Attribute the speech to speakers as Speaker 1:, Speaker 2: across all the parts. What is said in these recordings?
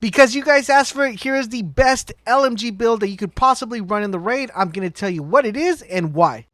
Speaker 1: Because you guys asked for it, here is the best LMG build that you could possibly run in the raid. I'm going to tell you what it is and why.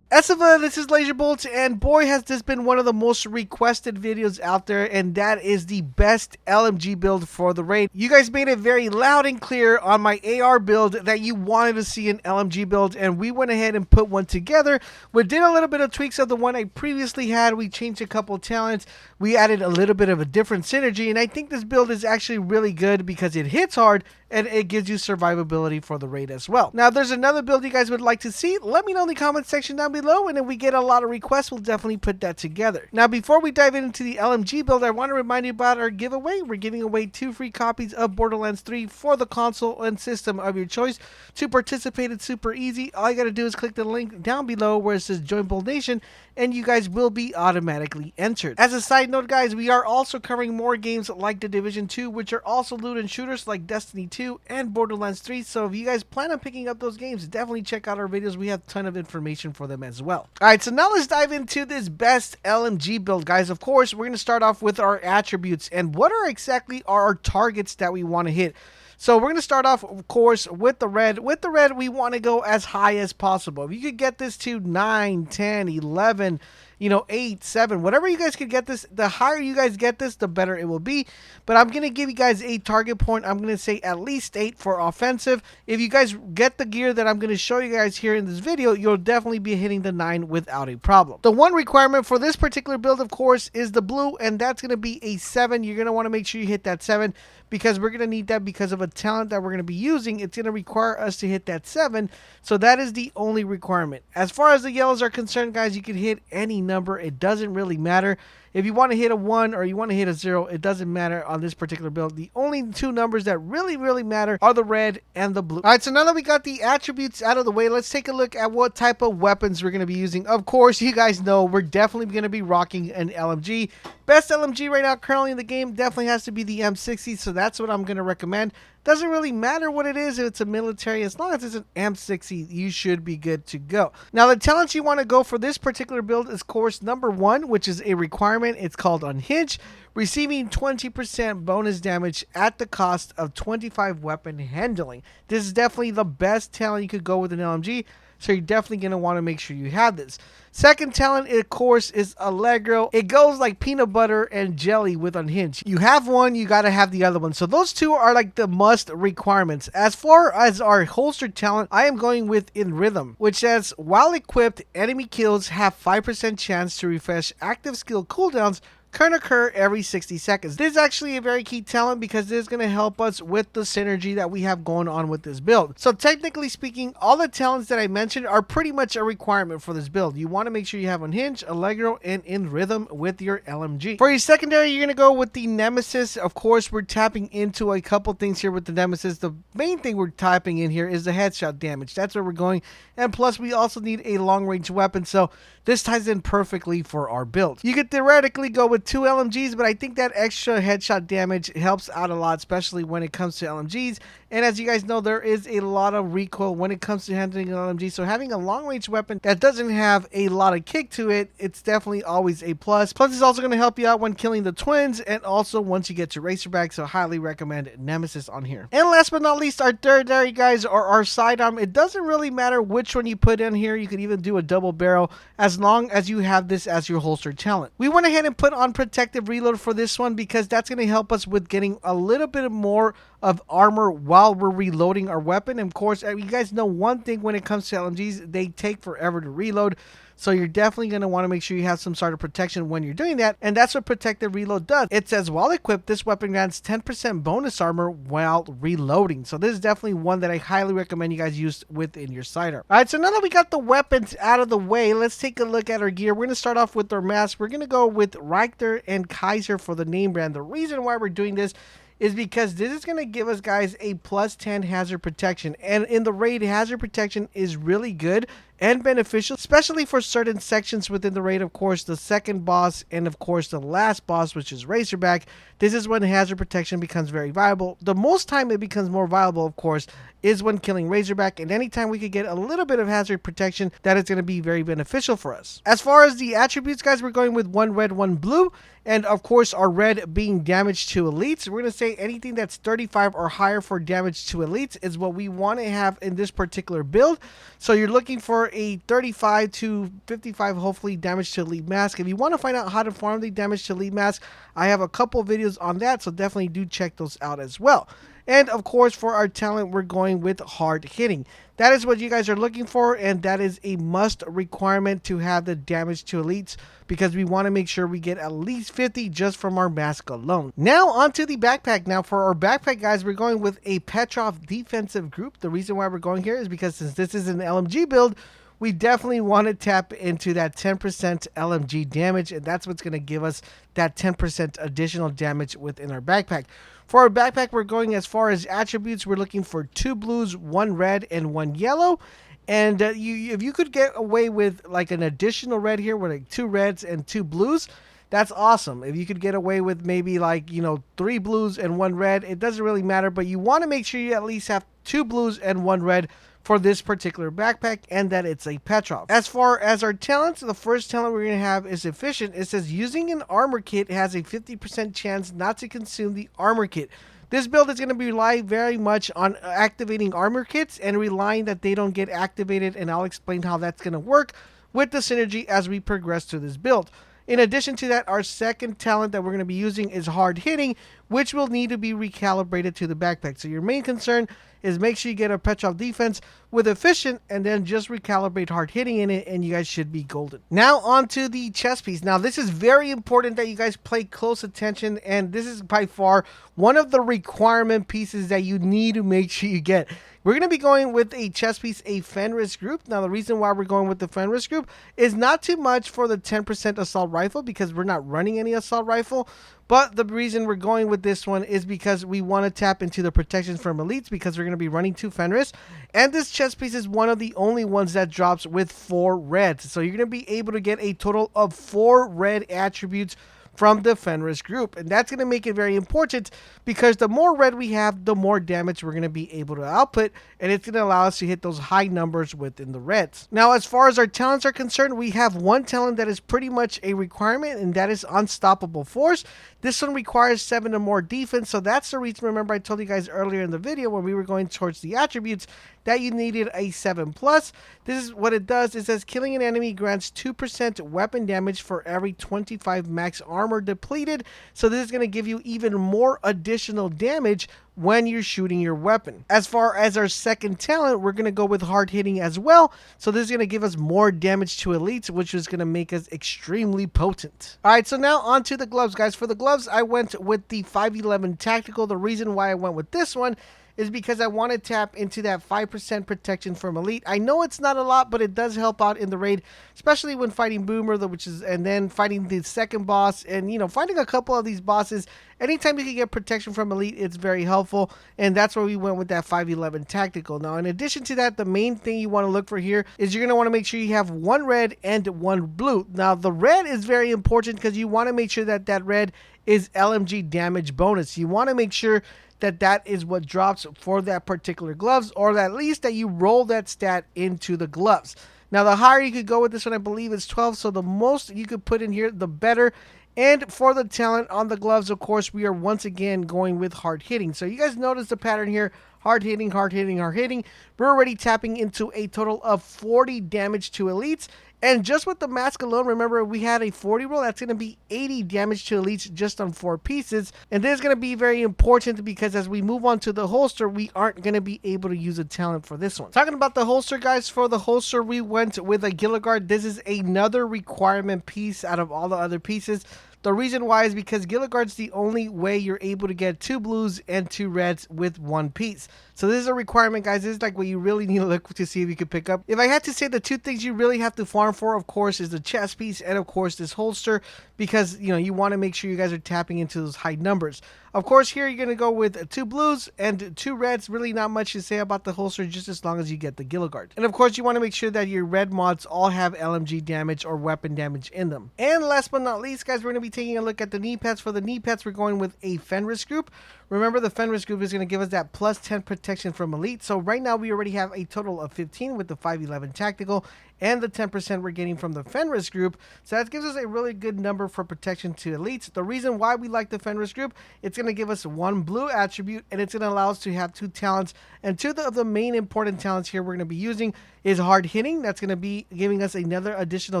Speaker 1: Esiva, this is LaserBolt, and boy has this been one of the most requested videos out there, and that is the best LMG build for the raid. You guys made it very loud and clear on my AR build that you wanted to see an LMG build, and we went ahead and put one together. We did a little bit of tweaks of the one I previously had. We changed a couple of talents. We added a little bit of a different synergy, and I think this build is actually really good because it hits hard and it gives you survivability for the raid as well. Now, if there's another build you guys would like to see, let me know in the comment section down below, and if we get a lot of requests, we'll definitely put that together. Now, before we dive into the LMG build, I want to remind you about our giveaway. We're giving away 2 free copies of Borderlands 3 for the console and system of your choice. To participate, it's super easy. All you got to do is click the link down below where it says Join Bold Nation, and you guys will be automatically entered. As a side note, guys, we are also covering more games like The Division 2, which are also loot and shooters like Destiny 2 and Borderlands 3. So if you guys plan on picking up those games, definitely check out our videos. We have a ton of information for them as well. Alright, so now let's dive into this best LMG build, guys. Of course, we're going to start off with our attributes and what are exactly our targets that we want to hit. So we're going to start off, of course, with the red. With the red, we want to go as high as possible. If you could get this to 9, 10, 11, 8, 7, whatever you guys could get this, the higher you guys get this, the better it will be. But I'm going to give you guys a target point. I'm going to say at least 8 for offensive. If you guys get the gear that I'm going to show you guys here in this video, you'll definitely be hitting the 9 without a problem. The one requirement for this particular build, of course, is the blue, and that's going to be a 7. You're going to want to make sure you hit that 7 because we're going to need that because of a talent that we're going to be using. It's going to require us to hit that 7. So that is the only requirement. As far as the yellows are concerned, guys, you can hit any number. It doesn't really matter. If you want to hit a 1 or you want to hit a 0, it doesn't matter on this particular build. The only 2 numbers that really matter are the red and the blue. All right, so now that we got the attributes out of the way, let's take a look at what type of weapons we're going to be using. Of course, you guys know we're definitely going to be rocking an LMG. Best LMG right now currently in the game definitely has to be the M60, so that's what I'm going to recommend. Doesn't really matter what it is, if it's a military, as long as it's an M60, you should be good to go. Now, the talents you want to go for this particular build is course number 1, which is a requirement. It's called Unhinge, receiving 20% bonus damage at the cost of 25 weapon handling. This is definitely the best talent you could go with an LMG, so you're definitely going to want to make sure you have this. Second talent, of course, is Allegro. It goes like peanut butter and jelly with Unhinged. You have one, you got to have the other one. So those 2 are like the must requirements. As far as our holster talent, I am going with In Rhythm, which says, while equipped, enemy kills have 5% chance to refresh active skill cooldowns can occur every 60 seconds. This is actually a very key talent because this is going to help us with the synergy that we have going on with this build. So technically speaking, all the talents that I mentioned are pretty much a requirement for this build. You want to make sure you have Unhinged, Allegro, and In Rhythm with your LMG. For your secondary, you're going to go with the Nemesis. Of course, we're tapping into a couple things here with the Nemesis. The main thing we're tapping in here is the headshot damage. That's where we're going. And plus, we also need a long-range weapon, so this ties in perfectly for our build. You could theoretically go with 2 LMGs, but I think that extra headshot damage helps out a lot, especially when it comes to LMGs. And as you guys know, there is a lot of recoil when it comes to handling an LMG, so having a long-range weapon that doesn't have a lot of kick to it, it's definitely always a plus. Plus, it's also going to help you out when killing the twins, and also once you get to Racerback, so highly recommend Nemesis on here. And last but not least, our third area, guys, are our sidearm. It doesn't really matter which one you put in here. You could even do a double barrel as long as you have this as your holster talent. We went ahead and put on protective reload for this one because that's going to help us with getting a little bit more of armor while we're reloading our weapon. And of course, you guys know one thing when it comes to LMGs, they take forever to reload. So you're definitely going to want to make sure you have some sort of protection when you're doing that. And that's what protective reload does. It says, while equipped, this weapon grants 10% bonus armor while reloading. So this is definitely one that I highly recommend you guys use within your sidearm. All right, so now that we got the weapons out of the way, let's take a look at our gear. We're going to start off with our mask. We're going to go with Richter and Kaiser for the name brand. The reason why we're doing this is because this is going to give us, guys, a +10 hazard protection. And in the raid, hazard protection is really good and beneficial, especially for certain sections within the raid. Of course, the second boss and of course the last boss, which is Razorback. This is when hazard protection becomes very viable. The most time it becomes more viable, of course, is when killing Razorback, and anytime we could get a little bit of hazard protection, that is going to be very beneficial for us. As far as the attributes, guys, we're going with 1 red, 1 blue, and of course our red being damage to elites. We're going to say anything that's 35 or higher for damage to elites is what we want to have in this particular build. So you're looking for a 35 to 55 hopefully damage to elite mask. If you want to find out how to farm the damage to elite mask, I have a couple videos on that, so definitely do check those out as well. And of course, for our talent, we're going with hard hitting. That is what you guys are looking for, and that is a must requirement to have the damage to elites, because we want to make sure we get at least 50 just from our mask alone. Now onto the backpack. Now for our backpack, guys, we're going with a Petrov defensive group. The reason why we're going here is because since this is an LMG build, we definitely want to tap into that 10% LMG damage, and that's what's going to give us that 10% additional damage within our backpack. For our backpack, we're going as far as attributes. We're looking for 2 blues, 1 red, and 1 yellow. And if you could get away with like an additional red here with like 2 reds and 2 blues, that's awesome. If you could get away with maybe like, 3 blues and 1 red, it doesn't really matter, but you want to make sure you at least have 2 blues and 1 red for this particular backpack, and that it's a Petrov. As far as our talents, the first talent we're going to have is efficient. It says using an armor kit has a 50% chance not to consume the armor kit. This build is going to rely very much on activating armor kits and relying that they don't get activated, and I'll explain how that's going to work with the synergy as we progress through this build. In addition to that, our second talent that we're going to be using is hard hitting, which will need to be recalibrated to the backpack. So your main concern is make sure you get a Petrov defense with efficient, and then just recalibrate hard hitting in it, and you guys should be golden. Now onto the chest piece. Now this is very important that you guys pay close attention, and this is by far one of the requirement pieces that you need to make sure you get. We're going to be going with a chest piece, a Fenris group. Now the reason why we're going with the Fenris group is not too much for the 10% assault rifle, because we're not running any assault rifle. But the reason we're going with this one is because we want to tap into the protection from elites, because we're going to be running 2 Fenris. And this chest piece is one of the only ones that drops with 4 reds. So you're going to be able to get a total of 4 red attributes from the Fenris group, and that's going to make it very important, because the more red we have, the more damage we're going to be able to output, and it's going to allow us to hit those high numbers within the reds. Now as far as our talents are concerned, we have one talent that is pretty much a requirement, and that is Unstoppable Force. This one requires 7 or more defense, so that's the reason, remember I told you guys earlier in the video when we were going towards the attributes, that you needed a 7+. This is what it does. It says killing an enemy grants 2% weapon damage for every 25 max armor depleted. So this is going to give you even more additional damage when you're shooting your weapon. As far as our second talent, we're going to go with hard hitting as well. So this is going to give us more damage to elites, which is going to make us extremely potent. All right, so now on to the gloves, guys. For the gloves, I went with the 511 Tactical. The reason why I went with this one is because I want to tap into that 5% protection from elite. I know it's not a lot, but it does help out in the raid, especially when fighting Boomer, and then fighting the second boss, and fighting a couple of these bosses. Anytime you can get protection from elite, it's very helpful, and that's why we went with that 511 Tactical. Now, in addition to that, the main thing you want to look for here is you're going to want to make sure you have 1 red and 1 blue. Now, the red is very important because you want to make sure that that red is LMG damage bonus. You want to make sure that that is what drops for that particular gloves, or at least that you roll that stat into the gloves. Now the higher you could go with this one, I believe is 12, so the most you could put in here, the better. And for the talent on the gloves, of course, we are once again going with hard hitting. So you guys notice the pattern here. Hard hitting, hard hitting, hard hitting. We're already tapping into a total of 40 damage to elites. And just with the mask alone, remember we had a 40 roll. That's going to be 80 damage to elites just on 4 pieces. And this is going to be very important because as we move on to the holster, we aren't going to be able to use a talent for this one. Talking about the holster, guys, for the holster, we went with a Gilligard. This is another requirement piece out of all the other pieces. The reason why is because Gilligard's the only way you're able to get 2 blues and 2 reds with 1 piece. So this is a requirement, guys. This is like what you really need to look to see if you can pick up. If I had to say the two things you really have to farm for, of course, is the chest piece and of course this holster, because you want to make sure you guys are tapping into those high numbers. Of course, here you're going to go with 2 blues and 2 reds. Really not much to say about the holster, just as long as you get the Gilligard. And of course, you want to make sure that your red mods all have LMG damage or weapon damage in them. And last but not least, guys, we're going to be taking a look at the knee pads. For the knee pads, we're going with a Fenris group. Remember, the Fenris group is going to give us that plus 10 protection from Elite. So right now, we already have a total of 15 with the 511 tactical and the 10% we're getting from the Fenris group. So that gives us a really good number for protection to Elites. The reason why we like the Fenris group, it's going to give us 1 blue attribute, and it's going to allow us to have 2 talents. And 2 of the main important talents here we're going to be using is hard hitting. That's going to be giving us another additional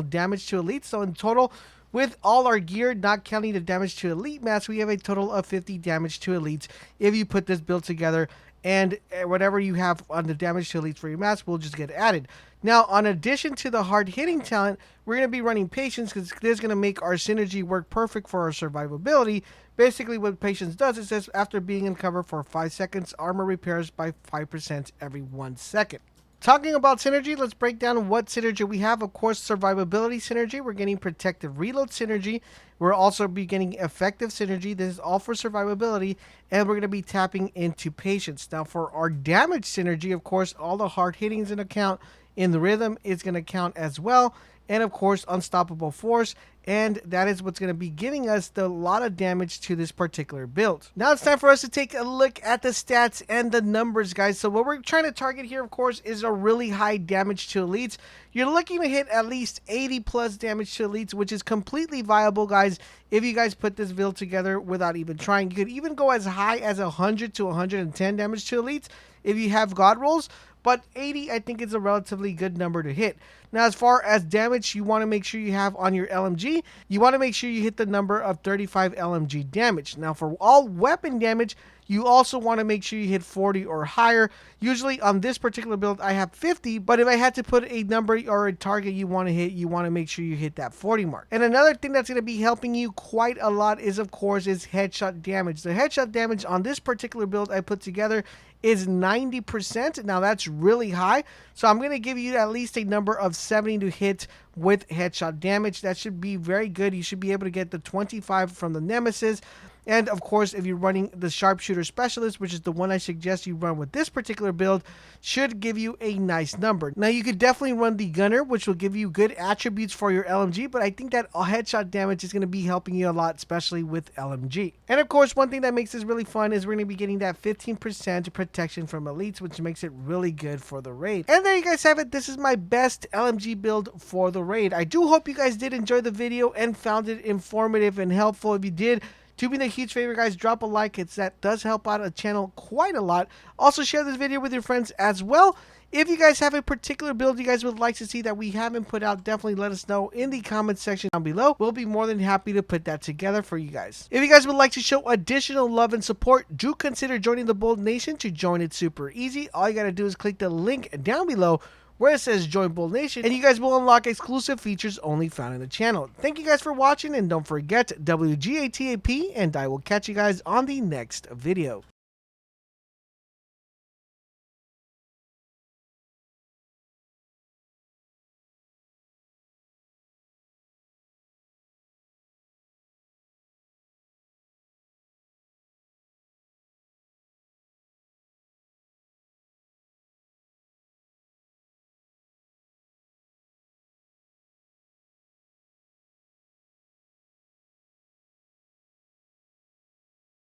Speaker 1: damage to Elites. So in total, with all our gear, not counting the damage to elite mass, we have a total of 50 damage to elites if you put this build together, and whatever you have on the damage to elites for your mass will just get added. Now, in addition to the hard hitting talent, we're going to be running patience, because this is going to make our synergy work perfect for our survivability. Basically, what patience does is says after being in cover for 5 seconds, armor repairs by 5% every 1 second. Talking about synergy, let's break down what synergy we have. Of course, survivability synergy. We're getting protective reload synergy. We're also be getting effective synergy. This is all for survivability. And we're going to be tapping into patience. Now, for our damage synergy, of course, all the hard hitting is in account. In the rhythm, it's going to count as well. And of course, unstoppable force. And that is what's going to be giving us a lot of damage to this particular build. Now it's time for us to take a look at the stats and the numbers, guys. So what we're trying to target here, of course, is a really high damage to elites. You're looking to hit at least 80 plus damage to elites, which is completely viable, guys, if you guys put this build together without even trying. You could even go as high as 100 to 110 damage to elites if you have god rolls. But 80, I think, is a relatively good number to hit. Now, as far as damage, you want to make sure you have on your LMG, you want to make sure you hit the number of 35 LMG damage. Now, for all weapon damage, you also want to make sure you hit 40 or higher. Usually on this particular build, I have 50, but if I had to put a number or a target you want to hit, you want to make sure you hit that 40 mark. And another thing that's going to be helping you quite a lot is, of course, is headshot damage. The headshot damage on this particular build I put together is 90%. Now that's really high. So I'm going to give you at least a number of 70 to hit with headshot damage. That should be very good. You should be able to get the 25 from the Nemesis. And of course, if you're running the Sharpshooter Specialist, which is the one I suggest you run with this particular build, should give you a nice number. Now, you could definitely run the Gunner, which will give you good attributes for your LMG, but I think that headshot damage is going to be helping you a lot, especially with LMG. And of course, one thing that makes this really fun is we're going to be getting that 15% protection from elites, which makes it really good for the raid. And there you guys have it. This is my best LMG build for the raid. I do hope you guys did enjoy the video and found it informative and helpful. If you did, do me a huge favor, guys, drop a like. That does help out a channel quite a lot. Also, share this video with your friends as well. If you guys have a particular build you guys would like to see that we haven't put out, definitely let us know in the comment section down below. We'll be more than happy to put that together for you guys. If you guys would like to show additional love and support, do consider joining the Bold Nation. To join, it's super easy. All you got to do is click the link down below where it says Join Bold Nation, and you guys will unlock exclusive features only found in the channel. Thank you guys for watching, and don't forget WGATAP, and I will catch you guys on the next video.